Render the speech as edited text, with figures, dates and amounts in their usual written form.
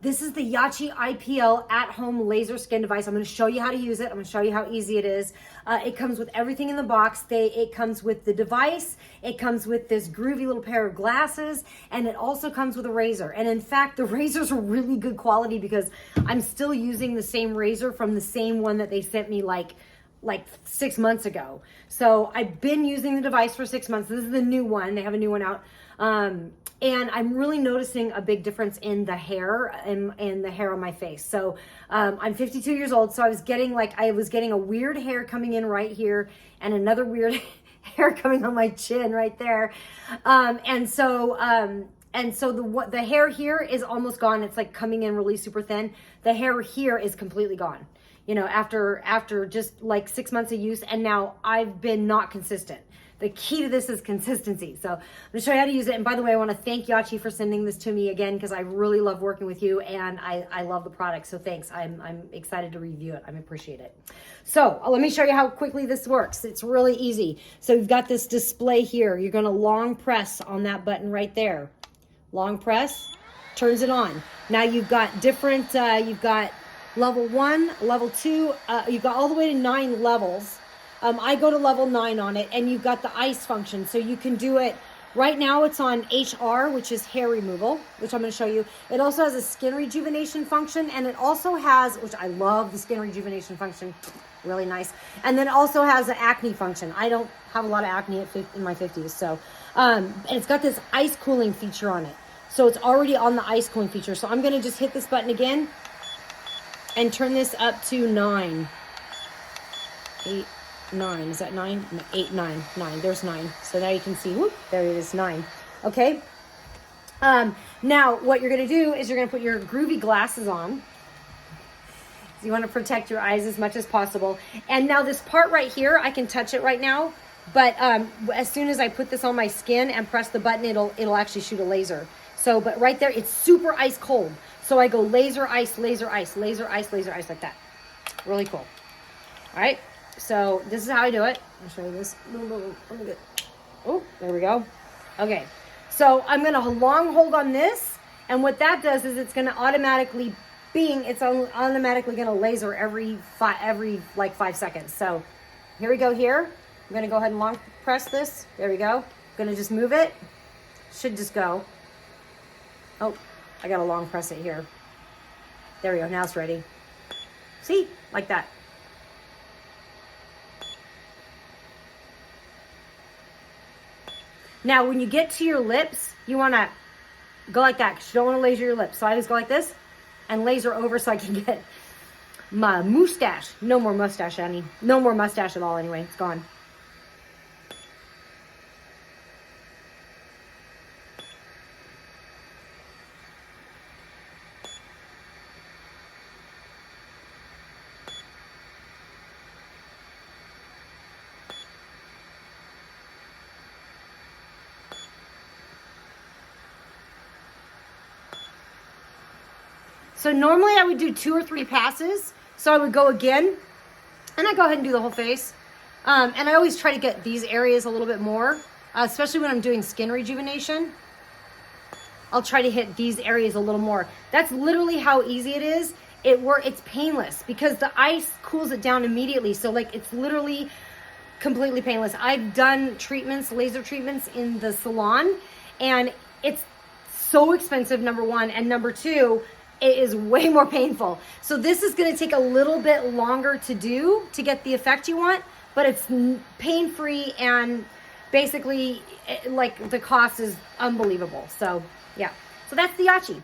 This is the Yachyee IPL at-home laser skin device. I'm going to show you how to use it. I'm going to show you how easy it is. It comes with everything in the box. It comes with the device. It comes with this groovy little pair of glasses, and it also comes with a razor. And in fact, the razors are really good quality because I'm still using the same razor from the same one that they sent me like 6 months ago. So I've been using the device for 6 months. This is the new one. They have a new one out. And I'm really noticing a big difference in the hair and the hair on my face. So I'm 52 years old, so I was getting a weird hair coming in right here and another weird hair coming on my chin right there. And so the hair here is almost gone. It's like coming in really super thin. The hair here is completely gone. You know, after just like 6 months of use, and now I've been not consistent. The key to this is consistency. So I'm gonna show you how to use it. And by the way, I wanna thank Yachyee for sending this to me again, because I really love working with you and I love the product. So thanks, I'm excited to review it. I appreciate it. So let me show you how quickly this works. It's really easy. So you've got this display here. You're gonna long press on that button right there. Long press, turns it on. Now you've got different, you've got level 1, level 2, you've got all the way to 9 levels. I go to level 9 on it, and you've got the ice function. So you can do it, right now it's on HR, which is hair removal, which I'm gonna show you. It also has a skin rejuvenation function, and it also has, which I love the skin rejuvenation function, really nice. And then it also has an acne function. I don't have a lot of acne in my 50s, so. And it's got this ice cooling feature on it. So it's already on the ice cooling feature. So I'm gonna just hit this button again and turn this up to 9. 8, 9, is that 9? 8, 9, 9, there's 9. So now you can see, whoop, there it is, 9. Okay. Now what you're gonna do is you're gonna put your groovy glasses on. So you wanna protect your eyes as much as possible. And now this part right here, I can touch it right now, but as soon as I put this on my skin and press the button, it'll actually shoot a laser. So, but right there, it's super ice cold. So I go laser ice, laser ice, laser ice, laser ice, like that. Really cool. All right. So this is how I do it. I'll show you this. Oh, there we go. Okay. So I'm going to long hold on this. And what that does is it's going to automatically it's automatically going to laser every 5 seconds. So here we go here. I'm going to go ahead and long press this. There we go. I'm going to just move it. Should just go. Oh, I got to long press it here. There we go. Now it's ready. See? Like that. Now, when you get to your lips, you want to go like that because you don't want to laser your lips. So I just go like this and laser over so I can get my mustache. No more mustache, Annie. No more mustache at all anyway. It's gone. So normally I would do 2 or 3 passes. So I would go again, and I go ahead and do the whole face. And I always try to get these areas a little bit more, especially when I'm doing skin rejuvenation. I'll try to hit these areas a little more. That's literally how easy it is. It's painless because the ice cools it down immediately. So like it's literally completely painless. I've done treatments, laser treatments in the salon, and it's so expensive, number 1, and number 2, it is way more painful. So this is gonna take a little bit longer to do to get the effect you want, but it's pain-free, and basically like the cost is unbelievable. So yeah, so that's the Yachyee.